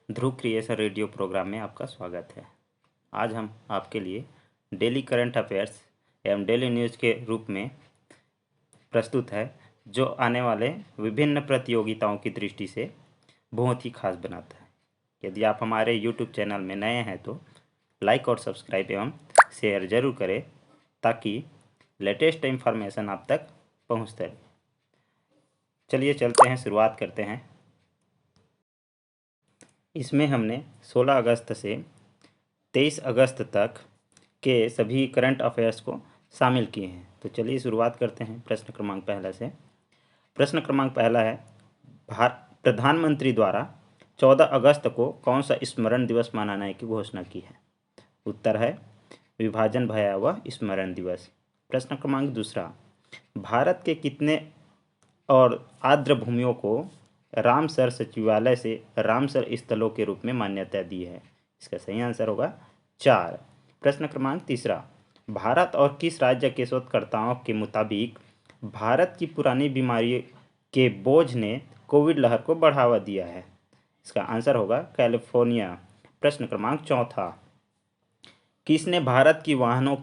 ध्रुव creation radio programme में आपका स्वागत है। आज हम आपके लिए डेली करंट अफेयर्स एवं डेली न्यूज़ के रूप में प्रस्तुत है, जो आने वाले विभिन्न प्रतियोगिताओं की दृष्टि से बहुत ही खास बनाता है। यदि आप हमारे यूट्यूब चैनल में नए हैं तो लाइक और सब्सक्राइब एवं शेयर ज़रूर करें, ताकि लेटेस्ट इन्फॉर्मेशन आप तक पहुँचता रहे। चलिए चलते हैं, शुरुआत करते हैं। इसमें हमने 16 अगस्त से 23 अगस्त तक के सभी करंट अफेयर्स को शामिल किए हैं। तो चलिए शुरुआत करते हैं प्रश्न क्रमांक पहला से। प्रश्न क्रमांक पहला है, प्रधानमंत्री द्वारा 14 अगस्त को कौन सा स्मरण दिवस मनाने की घोषणा की है? उत्तर है विभाजन भयावह स्मरण दिवस। प्रश्न क्रमांक दूसरा, भारत के कितने और आर्द्र भूमियों को रामसर सचिवालय से रामसर स्थलों के रूप में मान्यता दी है? इसका सही आंसर होगा 4। प्रश्न क्रमांक तीसरा, भारत और किस राज्य के शोधकर्ताओं के मुताबिक भारत की पुरानी बीमारी के बोझ ने कोविड लहर को बढ़ावा दिया है? इसका आंसर होगा कैलिफोर्निया। प्रश्न क्रमांक चौथा, किसने भारत की वाहनों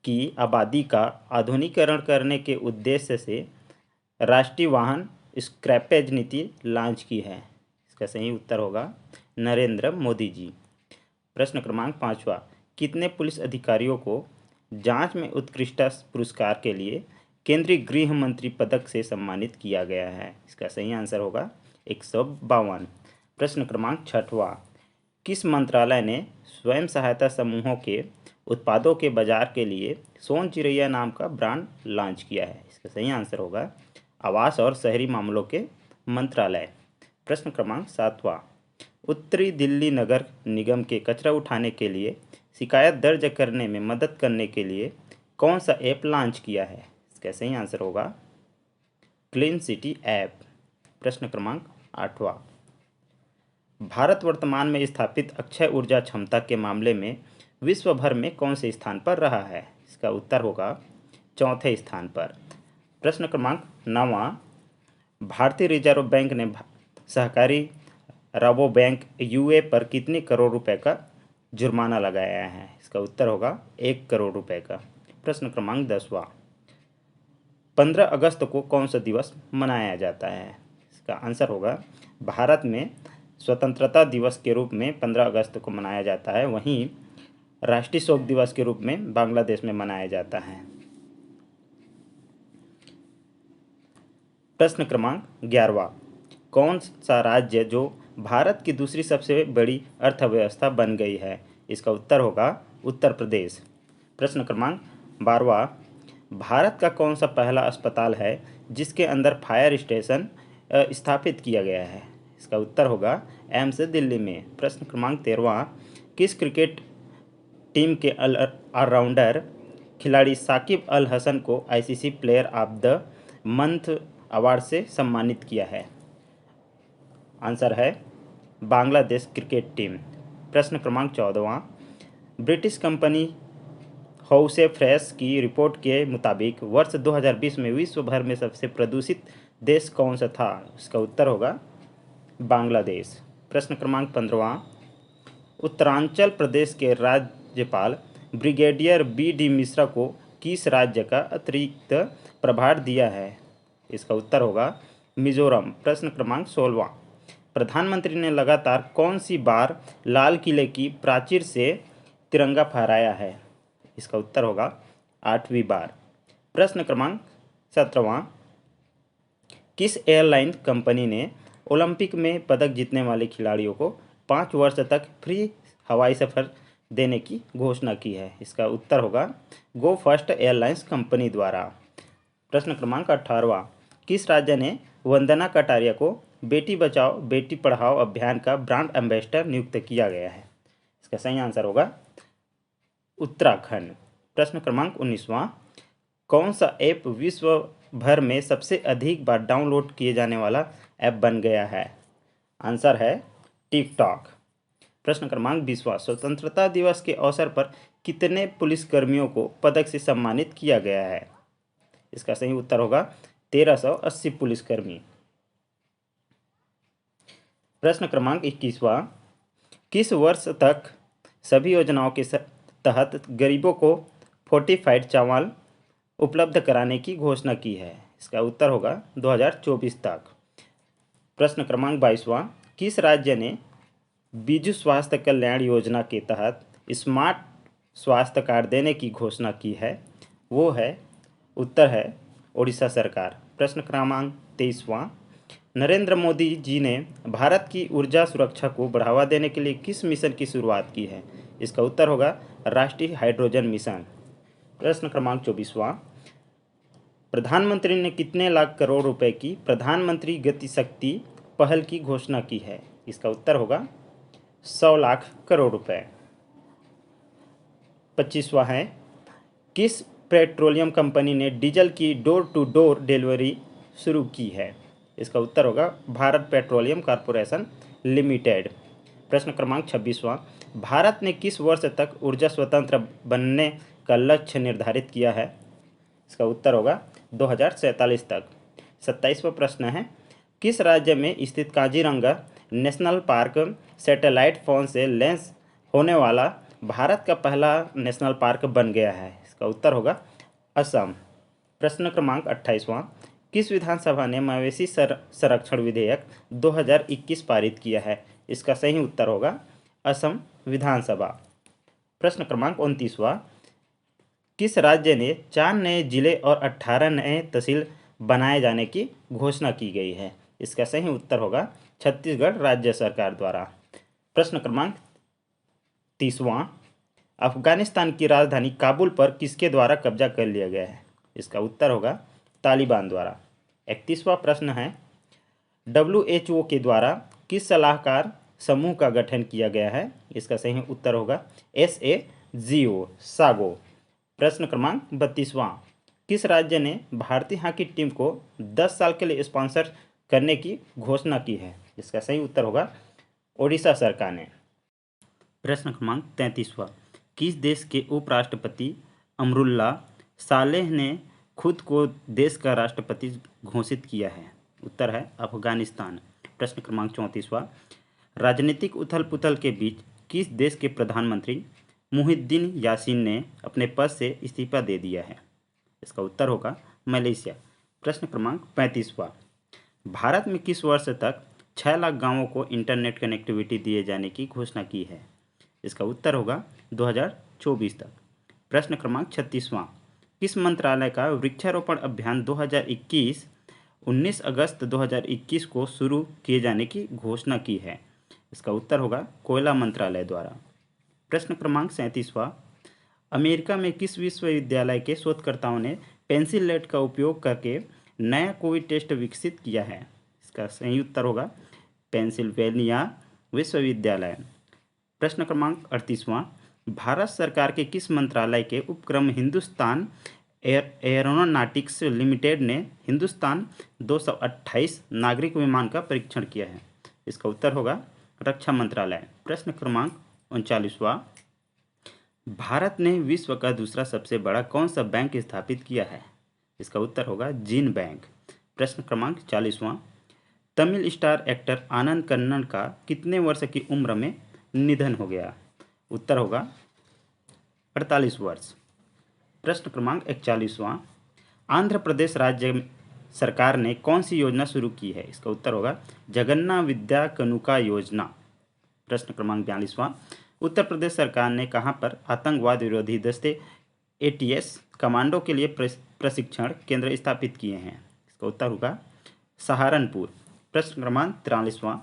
की आबादी का आधुनिकीकरण करने के उद्देश्य से राष्ट्रीय वाहन स्क्रैपेज नीति लॉन्च की है? इसका सही उत्तर होगा नरेंद्र मोदी जी। प्रश्न क्रमांक पाँचवा, कितने पुलिस अधिकारियों को जांच में उत्कृष्टता पुरस्कार के लिए केंद्रीय गृह मंत्री पदक से सम्मानित किया गया है? इसका सही आंसर होगा 152। प्रश्न क्रमांक छठवा, किस मंत्रालय ने स्वयं सहायता समूहों के उत्पादों के बाजार के लिए सोन चिरैया नाम का ब्रांड लॉन्च किया है? इसका सही आंसर होगा आवास और शहरी मामलों के मंत्रालय। प्रश्न क्रमांक सातवां, उत्तरी दिल्ली नगर निगम के कचरा उठाने के लिए शिकायत दर्ज करने में मदद करने के लिए कौन सा ऐप लॉन्च किया है? इसका सही आंसर होगा क्लीन सिटी ऐप। प्रश्न क्रमांक आठवां, भारत वर्तमान में स्थापित अक्षय ऊर्जा क्षमता के मामले में विश्व भर में कौन से स्थान पर रहा है? इसका उत्तर होगा चौथे स्थान पर। प्रश्न क्रमांक नौवां, भारतीय रिजर्व बैंक ने सहकारी राबो बैंक यूए पर कितने करोड़ रुपए का जुर्माना लगाया है? इसका उत्तर होगा 1 करोड़ रुपए का। प्रश्न क्रमांक 10वां, 15 अगस्त को कौन सा दिवस मनाया जाता है? इसका आंसर होगा भारत में स्वतंत्रता दिवस के रूप में 15 अगस्त को मनाया जाता है, वहीं राष्ट्रीय शोक दिवस के रूप में बांग्लादेश में मनाया जाता है। प्रश्न क्रमांक 11वां, कौन सा राज्य जो भारत की दूसरी सबसे बड़ी अर्थव्यवस्था बन गई है? इसका उत्तर होगा उत्तर प्रदेश। प्रश्न क्रमांक 12वां, भारत का कौन सा पहला अस्पताल है जिसके अंदर फायर स्टेशन स्थापित किया गया है? इसका उत्तर होगा एम्स दिल्ली में। प्रश्न क्रमांक 13वां, किस क्रिकेट टीम के ऑलराउंडर खिलाड़ी साकिब अल हसन को ICC player of the month award से सम्मानित किया है? आंसर है बांग्लादेश क्रिकेट टीम। प्रश्न क्रमांक 14वां, ब्रिटिश कंपनी हाउसे फ्रेश की रिपोर्ट के मुताबिक वर्ष 2020 में विश्व भर में सबसे प्रदूषित देश कौन सा था? इसका उत्तर होगा बांग्लादेश। प्रश्न क्रमांक 15वां, उत्तरांचल प्रदेश के राज्यपाल ब्रिगेडियर बी.डी. मिश्रा को किस राज्य का अतिरिक्त प्रभार दिया है? इसका उत्तर होगा मिजोरम। प्रश्न क्रमांक 16वां, प्रधानमंत्री ने लगातार कौन सी बार लाल किले की प्राचीर से तिरंगा फहराया है? इसका उत्तर होगा 8वीं बार। प्रश्न क्रमांक 17वां, किस एयरलाइन कंपनी ने ओलंपिक में पदक जीतने वाले खिलाड़ियों को 5 वर्ष तक फ्री हवाई सफ़र देने की घोषणा की है? इसका उत्तर होगा गो फर्स्ट एयरलाइंस कंपनी द्वारा। प्रश्न क्रमांक 18वां, किस राज्य ने वंदना कटारिया को बेटी बचाओ बेटी पढ़ाओ अभियान का ब्रांड एम्बेसडर नियुक्त किया गया है? इसका सही आंसर होगा उत्तराखंड। प्रश्न क्रमांक 19वां, कौन सा ऐप विश्व भर में सबसे अधिक बार डाउनलोड किए जाने वाला ऐप बन गया है? आंसर है टिकटॉक। प्रश्न क्रमांक 20वां, स्वतंत्रता दिवस के अवसर पर कितने पुलिसकर्मियों को पदक से सम्मानित किया गया है? इसका सही उत्तर होगा 1380 पुलिसकर्मी। प्रश्न क्रमांक 21वां, किस वर्ष तक सभी योजनाओं के तहत गरीबों को फोर्टिफाइड चावल उपलब्ध कराने की घोषणा की है? इसका उत्तर होगा 2024 तक। प्रश्न क्रमांक 22वां, किस राज्य ने बिजू स्वास्थ्य कल्याण योजना के तहत स्मार्ट स्वास्थ्य कार्ड देने की घोषणा की है? वो है, उत्तर है ओडिशा सरकार। प्रश्न क्रमांक 23वां, नरेंद्र मोदी जी ने भारत की ऊर्जा सुरक्षा को बढ़ावा देने के लिए किस मिशन की शुरुआत की है? इसका उत्तर होगा राष्ट्रीय हाइड्रोजन मिशन। प्रश्न क्रमांक 24वां, प्रधानमंत्री ने कितने लाख करोड़ रुपए की प्रधानमंत्री गति शक्ति पहल की घोषणा की है? इसका उत्तर होगा 100 लाख करोड़ रुपए। 25वां है, किस पेट्रोलियम कंपनी ने डीजल की डोर टू डोर डिलीवरी शुरू की है? इसका उत्तर होगा भारत पेट्रोलियम कॉरपोरेशन लिमिटेड। प्रश्न क्रमांक 26वां, भारत ने किस वर्ष तक ऊर्जा स्वतंत्र बनने का लक्ष्य निर्धारित किया है? इसका उत्तर होगा 2047 तक। 27वां प्रश्न है, किस राज्य में स्थित Kaziranga national park satellite phone से लॉन्च होने वाला भारत का पहला नेशनल पार्क बन गया है? इसका उत्तर होगा असम। प्रश्न क्रमांक 28वां, किस विधानसभा ने मवेशी संरक्षण विधेयक 2021 पारित किया है? इसका सही उत्तर होगा असम विधानसभा। प्रश्न क्रमांक 29वां, किस राज्य ने 4 नए जिले और 18 नए तहसील बनाए जाने की घोषणा की गई है? इसका सही उत्तर होगा छत्तीसगढ़ राज्य सरकार द्वारा। प्रश्न क्रमांक 30वां, अफगानिस्तान की राजधानी काबुल पर किसके द्वारा कब्जा कर लिया गया है? इसका उत्तर होगा तालिबान द्वारा। 31वां प्रश्न है, WHO के द्वारा किस सलाहकार समूह का गठन किया गया है? इसका सही उत्तर होगा SAGO सागो। प्रश्न क्रमांक 32वां, किस राज्य ने भारतीय हॉकी टीम को 10 साल के लिए स्पॉन्सर करने की घोषणा की है? इसका सही उत्तर होगा ओडिशा सरकार ने। प्रश्न क्रमांक 33वां, किस देश के उपराष्ट्रपति अमरुल्ला सालेह ने खुद को देश का राष्ट्रपति घोषित किया है? उत्तर है अफगानिस्तान। प्रश्न क्रमांक 34वां, राजनीतिक उथल पुथल के बीच किस देश के प्रधानमंत्री मुहिद्दीन यासीन ने अपने पद से इस्तीफा दे दिया है? इसका उत्तर होगा मलेशिया। प्रश्न क्रमांक 35वां, भारत में किस वर्ष तक 6 लाख गांवों को इंटरनेट कनेक्टिविटी दिए जाने की घोषणा की है? इसका उत्तर होगा 2024 तक। प्रश्न क्रमांक 36वां, किस मंत्रालय का वृक्षारोपण अभियान 2021 19 अगस्त 2021 को शुरू किए जाने की घोषणा की है? इसका उत्तर होगा कोयला मंत्रालय द्वारा। प्रश्न क्रमांक 37वां, अमेरिका में किस विश्वविद्यालय के शोधकर्ताओं ने पेंसिल लेड का उपयोग करके नया कोविड टेस्ट विकसित किया है? इसका सही उत्तर होगा पेंसिल्वेनिया विश्वविद्यालय। प्रश्न क्रमांक 38वां, भारत सरकार के किस मंत्रालय के उपक्रम हिंदुस्तान एरोनॉटिक्स लिमिटेड ने हिंदुस्तान 228 नागरिक विमान का परीक्षण किया है? इसका उत्तर होगा रक्षा मंत्रालय। प्रश्न क्रमांक 39वां, भारत ने विश्व का दूसरा सबसे बड़ा कौन सा बैंक स्थापित किया है? इसका उत्तर होगा जीन बैंक। प्रश्न क्रमांक 40वां, तमिल स्टार एक्टर आनंद कन्नड़ का कितने वर्ष की उम्र में निधन हो गया? उत्तर होगा 48 वर्ष। प्रश्न क्रमांक 41वां, आंध्र प्रदेश राज्य सरकार ने कौन सी योजना शुरू की है? इसका उत्तर होगा जगन्ना विद्या कनुका योजना। प्रश्न क्रमांक 42वां, उत्तर प्रदेश सरकार ने कहां पर आतंकवाद विरोधी दस्ते ATS कमांडो के लिए प्रशिक्षण केंद्र स्थापित किए हैं? इसका उत्तर होगा सहारनपुर। प्रश्न क्रमांक 43वां,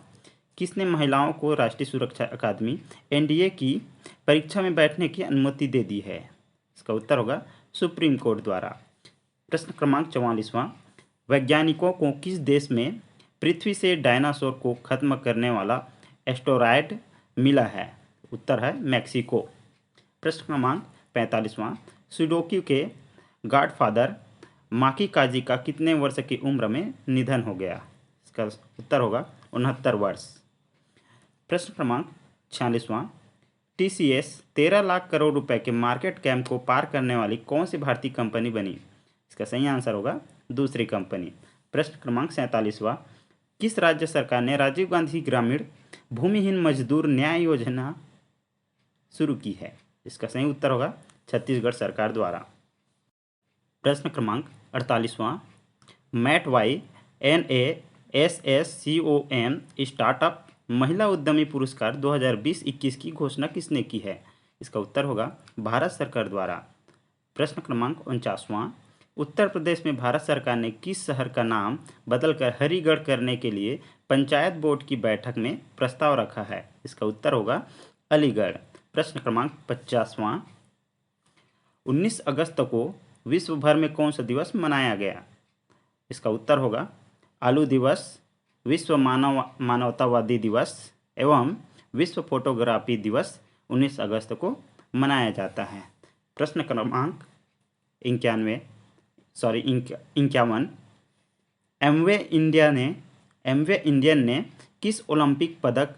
किसने महिलाओं को राष्ट्रीय सुरक्षा अकादमी NDA की परीक्षा में बैठने की अनुमति दे दी है? इसका उत्तर होगा सुप्रीम कोर्ट द्वारा। प्रश्न क्रमांक 44वां, वैज्ञानिकों को किस देश में पृथ्वी से डायनासोर को खत्म करने वाला एस्टेरॉयड मिला है? उत्तर है मैक्सिको। प्रश्न क्रमांक 45वां, सुडोकू के गॉडफादर माकी काजी का कितने वर्ष की उम्र में निधन हो गया? इसका उत्तर होगा 69 वर्ष। प्रश्न क्रमांक 46वां, TCS 13 लाख करोड़ रुपए के मार्केट कैप को पार करने वाली कौन सी भारतीय कंपनी बनी? इसका सही आंसर होगा दूसरी कंपनी। प्रश्न क्रमांक 47वां, किस राज्य सरकार ने राजीव गांधी ग्रामीण भूमिहीन मजदूर न्याय योजना शुरू की है? इसका सही उत्तर होगा छत्तीसगढ़ सरकार द्वारा। प्रश्न क्रमांक 48वां, मैट वाई NASSCOM स्टार्टअप महिला उद्यमी पुरस्कार 2020-21 की घोषणा किसने की है? इसका उत्तर होगा भारत सरकार द्वारा। प्रश्न क्रमांक 49वां, उत्तर प्रदेश में भारत सरकार ने किस शहर का नाम बदलकर हरिगढ़ करने के लिए पंचायत बोर्ड की बैठक में प्रस्ताव रखा है? इसका उत्तर होगा अलीगढ़। प्रश्न क्रमांक 50वां, 19 अगस्त को विश्व भर में कौन सा दिवस मनाया गया? इसका उत्तर होगा आलू दिवस, विश्व मानवतावादी दिवस एवं विश्व फोटोग्राफी दिवस 19 अगस्त को मनाया जाता है। प्रश्न क्रमांक 51, एमवे इंडियन ने किस ओलंपिक पदक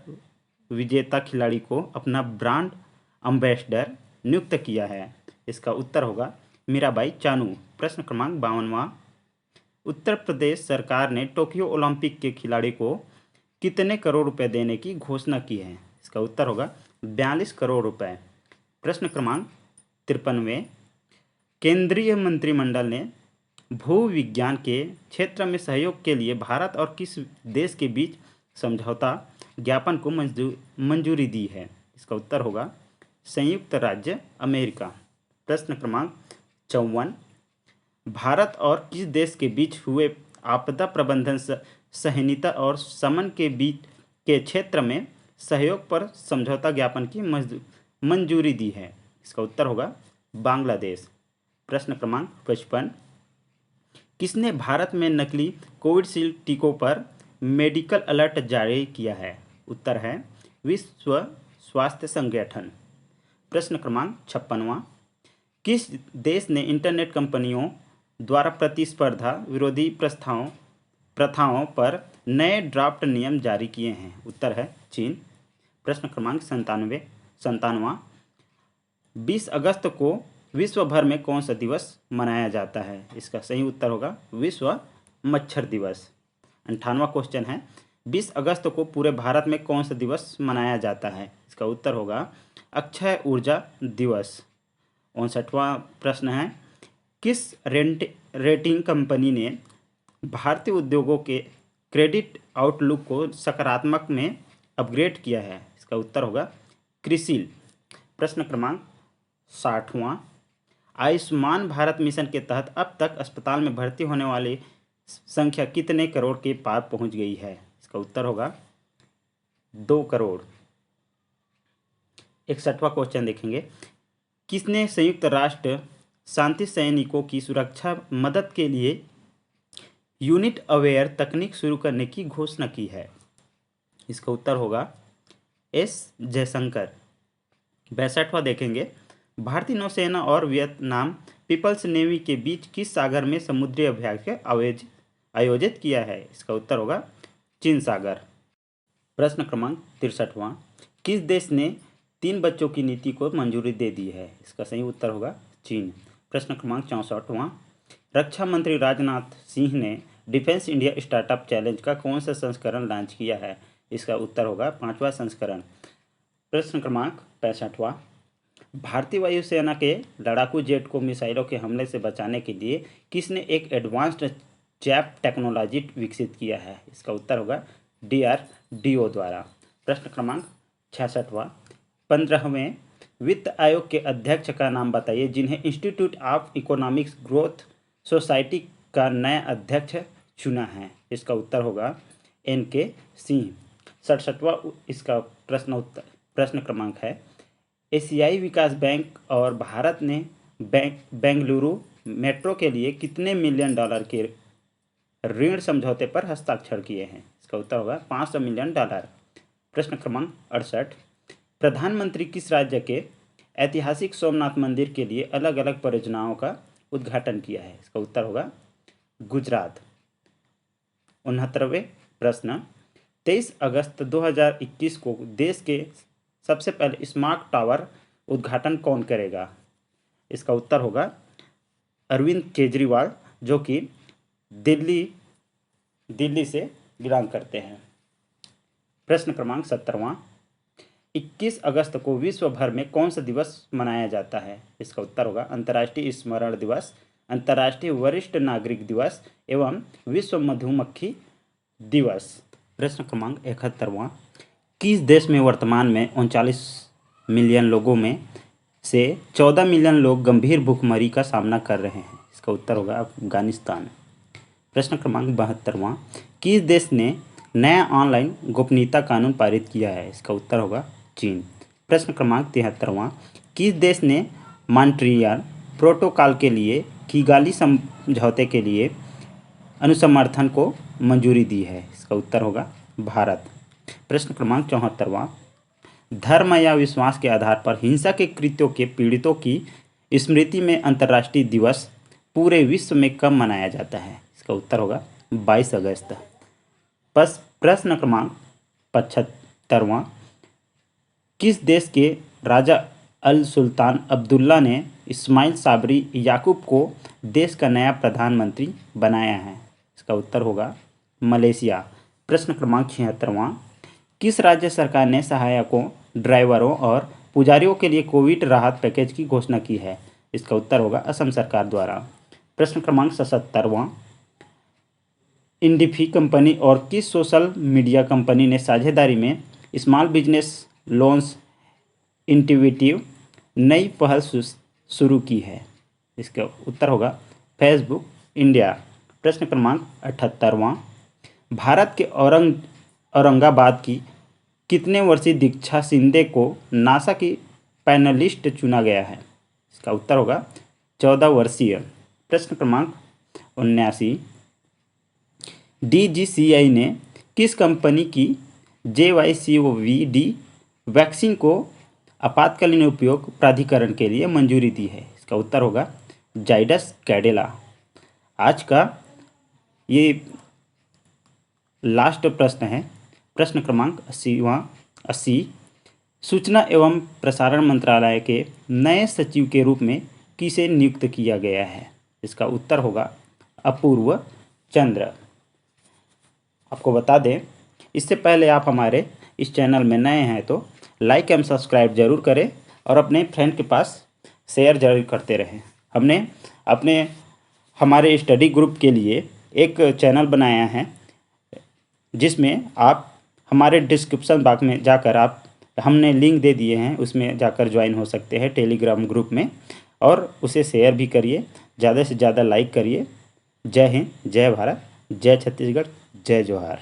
विजेता खिलाड़ी को अपना ब्रांड एम्बेसडर नियुक्त किया है? इसका उत्तर होगा मीराबाई चानू। प्रश्न क्रमांक 52वां, उत्तर प्रदेश सरकार ने टोक्यो ओलंपिक के खिलाड़ी को कितने करोड़ रुपए देने की घोषणा की है? इसका उत्तर होगा 42 करोड़ रुपए। प्रश्न क्रमांक 53वें, केंद्रीय मंत्रिमंडल ने भू विज्ञान के क्षेत्र में सहयोग के लिए भारत और किस देश के बीच समझौता ज्ञापन को मंजूरी दी है? इसका उत्तर होगा संयुक्त राज्य अमेरिका। प्रश्न क्रमांक 54, भारत और किस देश के बीच हुए आपदा प्रबंधन सहनीयता और शमन के बीच के क्षेत्र में सहयोग पर समझौता ज्ञापन की मंजूरी दी है? इसका उत्तर होगा बांग्लादेश। प्रश्न क्रमांक 55, किसने भारत में नकली कोविशील्ड टीकों पर मेडिकल अलर्ट जारी किया है? उत्तर है विश्व स्वास्थ्य संगठन। प्रश्न क्रमांक 56वां, किस देश ने इंटरनेट कंपनियों द्वारा प्रतिस्पर्धा विरोधी प्रथाओं पर नए ड्राफ्ट नियम जारी किए हैं? उत्तर है चीन। प्रश्न क्रमांक 57वां, 20 अगस्त को विश्व भर में कौन सा दिवस मनाया जाता है? इसका सही उत्तर होगा विश्व मच्छर दिवस। 58वां क्वेश्चन है, 20 अगस्त को पूरे भारत में कौन सा दिवस मनाया जाता है? इसका उत्तर होगा अक्षय ऊर्जा दिवस। 59वां प्रश्न है, किस रेटिंग कंपनी ने भारतीय उद्योगों के क्रेडिट आउटलुक को सकारात्मक में अपग्रेड किया है? इसका उत्तर होगा क्रिसिल। प्रश्न क्रमांक 60वां, आयुष्मान भारत मिशन के तहत अब तक अस्पताल में भर्ती होने वाली संख्या कितने करोड़ के पार पहुंच गई है? इसका उत्तर होगा 2 करोड़। 61वां क्वेश्चन देखेंगे, किसने संयुक्त राष्ट्र शांति सैनिकों की सुरक्षा मदद के लिए यूनिट अवेयर तकनीक शुरू करने की घोषणा की है? इसका उत्तर होगा एस जयशंकर। 62वां देखेंगे, भारतीय नौसेना और वियतनाम पीपल्स नेवी के बीच किस सागर में समुद्री अभ्यास आयोजित किया है? इसका उत्तर होगा चीन सागर। प्रश्न क्रमांक 63वां, किस देश ने 3 बच्चों की नीति को मंजूरी दे दी है? इसका सही उत्तर होगा चीन। प्रश्न क्रमांक 64वां, रक्षा मंत्री राजनाथ सिंह ने डिफेंस इंडिया स्टार्टअप चैलेंज का कौन सा संस्करण लॉन्च किया है? इसका उत्तर होगा 5वां संस्करण। प्रश्न क्रमांक 65वां, भारतीय वायुसेना के लड़ाकू जेट को मिसाइलों के हमले से बचाने के लिए किसने एक एडवांस्ड चैप टेक्नोलॉजी विकसित किया है? इसका उत्तर होगा DRDO द्वारा। प्रश्न क्रमांक 66वां, 15वें वित्त आयोग के अध्यक्ष का नाम बताइए जिन्हें institute of economics growth society का नया अध्यक्ष चुना है? इसका उत्तर होगा NK सिंह। 67वां इसका प्रश्न क्रमांक है, एशियाई विकास बैंक और भारत ने बेंगलुरु मेट्रो के लिए कितने मिलियन डॉलर के ऋण समझौते पर हस्ताक्षर किए हैं? इसका उत्तर होगा $500 मिलियन। प्रश्न क्रमांक 68, प्रधानमंत्री किस राज्य के ऐतिहासिक सोमनाथ मंदिर के लिए अलग अलग परियोजनाओं का उद्घाटन किया है? इसका उत्तर होगा गुजरात। 69वें प्रश्न, 23 अगस्त 2021 को देश के सबसे पहले स्मार्ट टावर उद्घाटन कौन करेगा? इसका उत्तर होगा अरविंद केजरीवाल, जो कि दिल्ली से बिलोंग करते हैं। प्रश्न क्रमांक 17वां, 21 अगस्त को विश्व भर में कौन सा दिवस मनाया जाता है? इसका उत्तर होगा अंतर्राष्ट्रीय स्मरण दिवस, अंतर्राष्ट्रीय वरिष्ठ नागरिक दिवस एवं विश्व मधुमक्खी दिवस। प्रश्न क्रमांक 71वां, किस देश में वर्तमान में 39 मिलियन लोगों में से 14 मिलियन लोग गंभीर भूखमरी का सामना कर रहे हैं? इसका उत्तर होगा अफगानिस्तान। प्रश्न क्रमांक 72वां, किस देश ने नया ऑनलाइन गोपनीयता कानून पारित किया है? इसका उत्तर होगा चीन। प्रश्न क्रमांक 73वां, किस देश ने मॉन्ट्रियल प्रोटोकॉल के लिए किगाली समझौते के लिए अनुसमर्थन को मंजूरी दी है? इसका उत्तर होगा भारत। प्रश्न क्रमांक 74वां, धर्म या विश्वास के आधार पर हिंसा के कृत्यों के पीड़ितों की स्मृति में अंतर्राष्ट्रीय दिवस पूरे विश्व में कब मनाया जाता है? इसका उत्तर होगा 22 अगस्त। प्रश्न क्रमांक 75वां, किस देश के राजा अल सुल्तान अब्दुल्ला ने इस्माइल साबरी याकूब को देश का नया प्रधानमंत्री बनाया है? इसका उत्तर होगा मलेशिया। प्रश्न क्रमांक 76वां, किस राज्य सरकार ने सहायकों, ड्राइवरों और पुजारियों के लिए कोविड राहत पैकेज की घोषणा की है? इसका उत्तर होगा असम सरकार द्वारा। प्रश्न क्रमांक 77वां, इंडिफी कंपनी और किस सोशल मीडिया कंपनी ने साझेदारी में स्मॉल बिजनेस लोन्स इंटीग्रेटिव नई पहल शुरू की है? इसका उत्तर होगा फेसबुक इंडिया। प्रश्न क्रमांक 78वां, भारत के औरंगाबाद की कितने वर्षीय दीक्षा शिंदे को नासा की पैनलिस्ट चुना गया है? इसका उत्तर होगा 14 वर्षीय। प्रश्न क्रमांक 79, DGCI ने किस कंपनी की JYCOV-D वैक्सीन को आपातकालीन उपयोग प्राधिकरण के लिए मंजूरी दी है? इसका उत्तर होगा जाइडस कैडिला। आज का ये लास्ट प्रश्न है। प्रश्न क्रमांक 80, सूचना एवं प्रसारण मंत्रालय के नए सचिव के रूप में किसे नियुक्त किया गया है? इसका उत्तर होगा अपूर्व चंद्र। आपको बता दें, इससे पहले आप हमारे इस चैनल में नए हैं तो लाइक एवं सब्सक्राइब जरूर करें और अपने फ्रेंड के पास शेयर जरूर करते रहें। हमने हमारे स्टडी ग्रुप के लिए एक चैनल बनाया है जिसमें आप हमारे डिस्क्रिप्शन बॉक्स में जाकर हमने लिंक दे दिए हैं, उसमें जाकर ज्वाइन हो सकते हैं टेलीग्राम ग्रुप में, और उसे शेयर भी करिए, ज़्यादा से ज़्यादा लाइक करिए। जय हिंद, जय भारत, जय छत्तीसगढ़, जय जोहार।